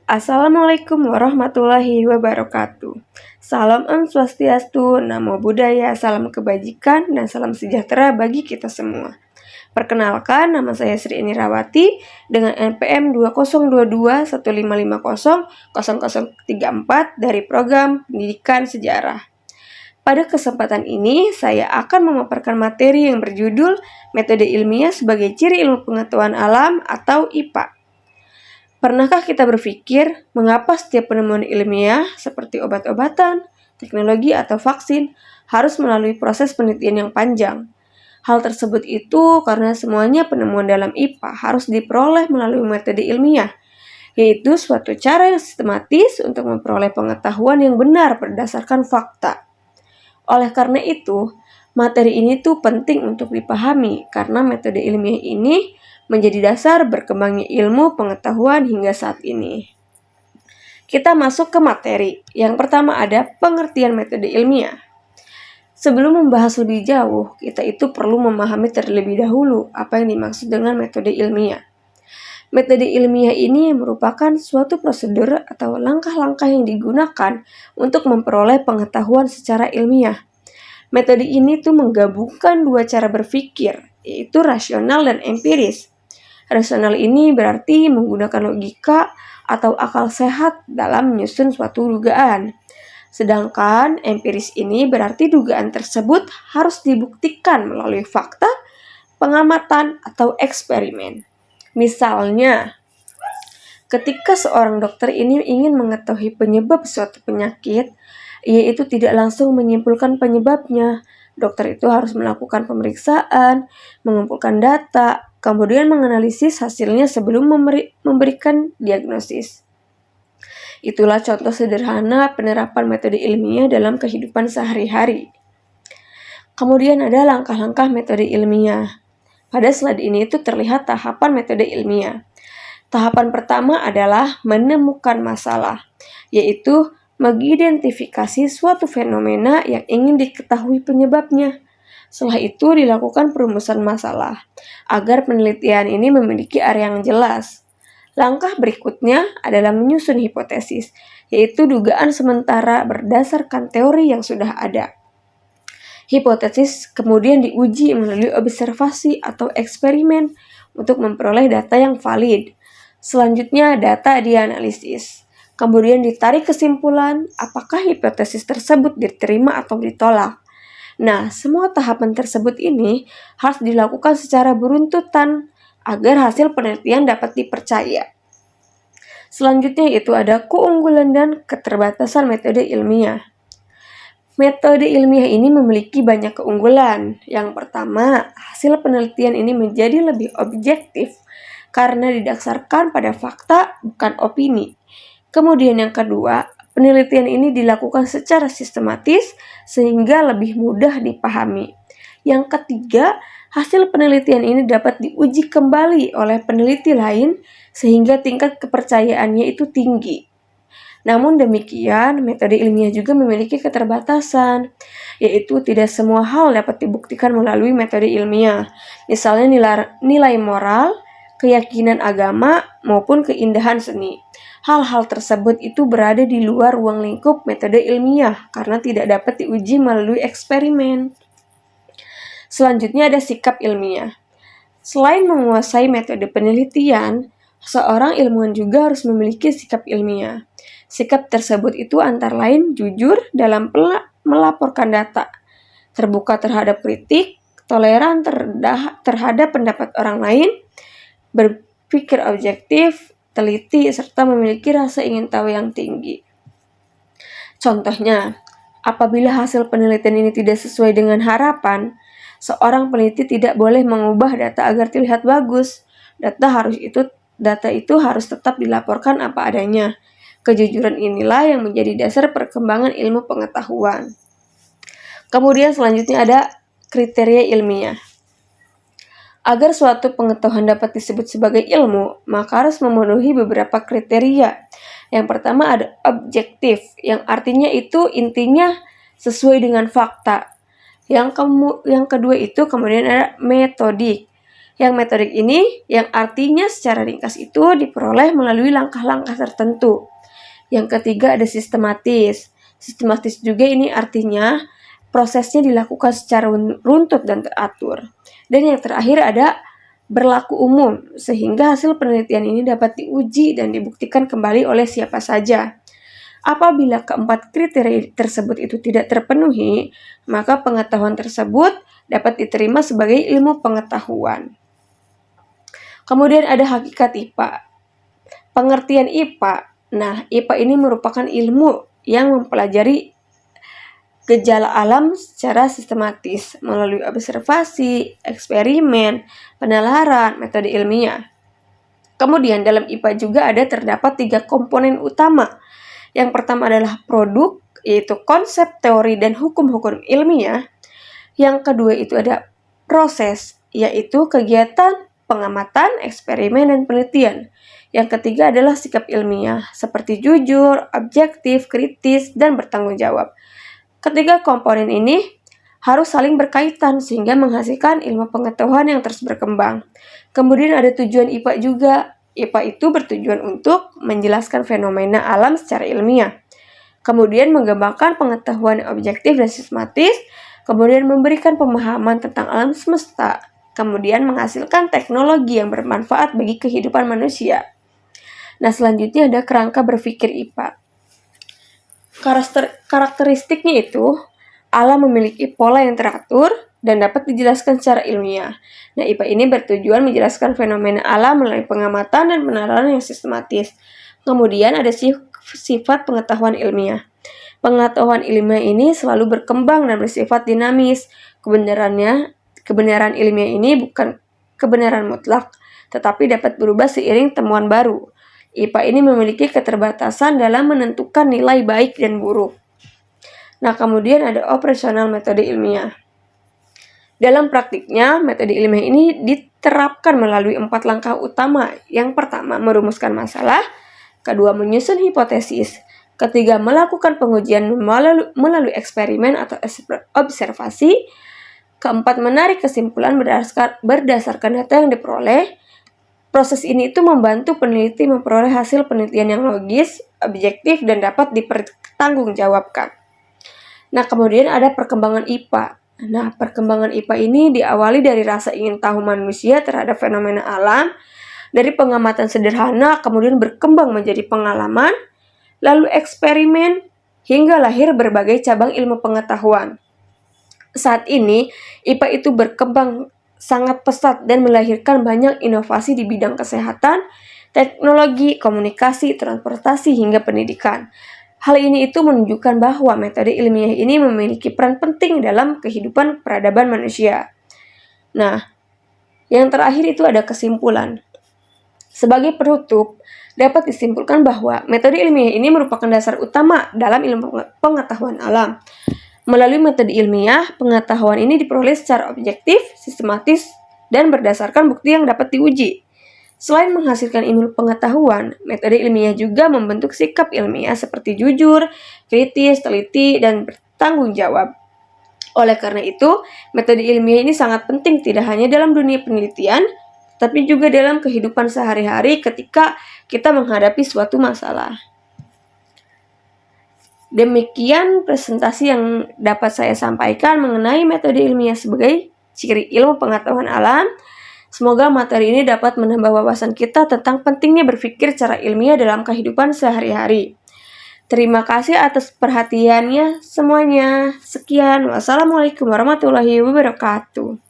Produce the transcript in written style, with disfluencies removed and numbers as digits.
Assalamualaikum warahmatullahi wabarakatuh. Salam Om Swastiastu, Namo Buddhaya, salam kebajikan, dan salam sejahtera bagi kita semua. Perkenalkan, nama saya Sri Inirawati dengan NPM 202215500034 dari program Pendidikan Sejarah. Pada kesempatan ini, saya akan memaparkan materi yang berjudul Metode Ilmiah sebagai Ciri Ilmu Pengetahuan Alam atau IPA. Pernahkah kita berpikir mengapa setiap penemuan ilmiah seperti obat-obatan, teknologi, atau vaksin harus melalui proses penelitian yang panjang? Hal tersebut itu karena semuanya penemuan dalam IPA harus diperoleh melalui metode ilmiah, yaitu suatu cara yang sistematis untuk memperoleh pengetahuan yang benar berdasarkan fakta. Oleh karena itu, materi ini tuh penting untuk dipahami karena metode ilmiah ini menjadi dasar berkembangnya ilmu pengetahuan hingga saat ini. Kita masuk ke materi. Yang pertama ada pengertian metode ilmiah. Sebelum membahas lebih jauh, kita itu perlu memahami terlebih dahulu apa yang dimaksud dengan metode ilmiah. Metode ilmiah ini merupakan suatu prosedur atau langkah-langkah yang digunakan untuk memperoleh pengetahuan secara ilmiah. Metode ini tuh menggabungkan dua cara berpikir, yaitu rasional dan empiris. Rasional ini berarti menggunakan logika atau akal sehat dalam menyusun suatu dugaan. Sedangkan empiris ini berarti dugaan tersebut harus dibuktikan melalui fakta, pengamatan, atau eksperimen. Misalnya, ketika seorang dokter ini ingin mengetahui penyebab suatu penyakit, ia itu tidak langsung menyimpulkan penyebabnya. Dokter itu harus melakukan pemeriksaan, mengumpulkan data, kemudian menganalisis hasilnya sebelum memberikan diagnosis. Itulah contoh sederhana penerapan metode ilmiah dalam kehidupan sehari-hari. Kemudian ada langkah-langkah metode ilmiah. Pada slide ini itu terlihat tahapan metode ilmiah. Tahapan pertama adalah menemukan masalah, yaitu mengidentifikasi suatu fenomena yang ingin diketahui penyebabnya. Setelah itu dilakukan perumusan masalah, agar penelitian ini memiliki area yang jelas. Langkah berikutnya adalah menyusun hipotesis, yaitu dugaan sementara berdasarkan teori yang sudah ada. Hipotesis kemudian diuji melalui observasi atau eksperimen untuk memperoleh data yang valid. Selanjutnya data dianalisis. Kemudian ditarik kesimpulan apakah hipotesis tersebut diterima atau ditolak. Nah, semua tahapan tersebut ini harus dilakukan secara beruntutan agar hasil penelitian dapat dipercaya. Selanjutnya itu ada keunggulan dan keterbatasan metode ilmiah. Metode ilmiah ini memiliki banyak keunggulan. Yang pertama, hasil penelitian ini menjadi lebih objektif karena didasarkan pada fakta bukan opini. Kemudian yang kedua, penelitian ini dilakukan secara sistematis sehingga lebih mudah dipahami. Yang ketiga, hasil penelitian ini dapat diuji kembali oleh peneliti lain sehingga tingkat kepercayaannya itu tinggi. Namun demikian, metode ilmiah juga memiliki keterbatasan, yaitu tidak semua hal dapat dibuktikan melalui metode ilmiah. Misalnya nilai moral, keyakinan agama, maupun keindahan seni. Hal-hal tersebut itu berada di luar ruang lingkup metode ilmiah karena tidak dapat diuji melalui eksperimen. Selanjutnya ada sikap ilmiah. Selain menguasai metode penelitian, seorang ilmuwan juga harus memiliki sikap ilmiah. Sikap tersebut itu antara lain jujur dalam melaporkan data, terbuka terhadap kritik, toleran terhadap pendapat orang lain, berpikir objektif, teliti, serta memiliki rasa ingin tahu yang tinggi. Contohnya, apabila hasil penelitian ini tidak sesuai dengan harapan, seorang peneliti tidak boleh mengubah data agar terlihat bagus. Data itu harus tetap dilaporkan apa adanya. Kejujuran inilah yang menjadi dasar perkembangan ilmu pengetahuan. Kemudian selanjutnya ada kriteria ilmiah. Agar suatu pengetahuan dapat disebut sebagai ilmu, maka harus memenuhi beberapa kriteria. Yang pertama ada objektif, yang artinya itu intinya sesuai dengan fakta. Yang kedua itu kemudian ada metodik, Yang metodik ini yang artinya secara ringkas itu diperoleh melalui langkah-langkah tertentu. Yang ketiga ada sistematis. Sistematis juga ini artinya prosesnya dilakukan secara runtut dan teratur. Dan yang terakhir ada berlaku umum, sehingga hasil penelitian ini dapat diuji dan dibuktikan kembali oleh siapa saja. Apabila keempat kriteria tersebut itu tidak terpenuhi, maka pengetahuan tersebut dapat diterima sebagai ilmu pengetahuan. Kemudian ada hakikat IPA. Pengertian IPA. Nah, IPA ini merupakan ilmu yang mempelajari gejala alam secara sistematis melalui observasi, eksperimen, penalaran, metode ilmiah. Kemudian dalam IPA juga terdapat 3 komponen utama. Yang pertama adalah produk, yaitu konsep, teori, dan hukum-hukum ilmiah. Yang kedua itu ada proses, yaitu kegiatan pengamatan, eksperimen, dan penelitian. Yang ketiga adalah sikap ilmiah, seperti jujur, objektif, kritis, dan bertanggung jawab. Ketiga komponen ini harus saling berkaitan sehingga menghasilkan ilmu pengetahuan yang terus berkembang. Kemudian ada tujuan IPA juga. IPA itu bertujuan untuk menjelaskan fenomena alam secara ilmiah. Kemudian mengembangkan pengetahuan objektif dan sistematis. Kemudian memberikan pemahaman tentang alam semesta. Kemudian menghasilkan teknologi yang bermanfaat bagi kehidupan manusia. Nah, selanjutnya ada kerangka berpikir IPA. Karakteristiknya itu, alam memiliki pola yang teratur dan dapat dijelaskan secara ilmiah. Nah, IPA ini bertujuan menjelaskan fenomena alam melalui pengamatan dan penalaran yang sistematis. Kemudian ada sifat pengetahuan ilmiah. Pengetahuan ilmiah ini selalu berkembang dan bersifat dinamis. Kebenaran ilmiah ini bukan kebenaran mutlak, tetapi dapat berubah seiring temuan baru. IPA ini memiliki keterbatasan dalam menentukan nilai baik dan buruk. Nah, kemudian ada operasional metode ilmiah. Dalam praktiknya, metode ilmiah ini diterapkan melalui 4 langkah utama. Yang pertama, merumuskan masalah. Kedua, menyusun hipotesis. Ketiga, melakukan pengujian melalui eksperimen atau observasi. Keempat, menarik kesimpulan berdasarkan data yang diperoleh. Proses ini itu membantu peneliti memperoleh hasil penelitian yang logis, objektif, dan dapat dipertanggungjawabkan. Nah, kemudian ada perkembangan IPA. Nah, perkembangan IPA ini diawali dari rasa ingin tahu manusia terhadap fenomena alam, dari pengamatan sederhana, kemudian berkembang menjadi pengalaman, lalu eksperimen, hingga lahir berbagai cabang ilmu pengetahuan. Saat ini, IPA itu berkembang sangat pesat dan melahirkan banyak inovasi di bidang kesehatan, teknologi, komunikasi, transportasi, hingga pendidikan. Hal ini itu menunjukkan bahwa metode ilmiah ini memiliki peran penting dalam kehidupan peradaban manusia. Nah, yang terakhir itu ada kesimpulan. Sebagai penutup, dapat disimpulkan bahwa metode ilmiah ini merupakan dasar utama dalam ilmu pengetahuan alam. Melalui metode ilmiah, pengetahuan ini diperoleh secara objektif, sistematis, dan berdasarkan bukti yang dapat diuji. Selain menghasilkan ilmu pengetahuan, metode ilmiah juga membentuk sikap ilmiah seperti jujur, kritis, teliti, dan bertanggung jawab. Oleh karena itu, metode ilmiah ini sangat penting tidak hanya dalam dunia penelitian, tapi juga dalam kehidupan sehari-hari ketika kita menghadapi suatu masalah. Demikian presentasi yang dapat saya sampaikan mengenai metode ilmiah sebagai ciri ilmu pengetahuan alam. Semoga materi ini dapat menambah wawasan kita tentang pentingnya berpikir secara ilmiah dalam kehidupan sehari-hari. Terima kasih atas perhatiannya semuanya. Sekian, wassalamualaikum warahmatullahi wabarakatuh.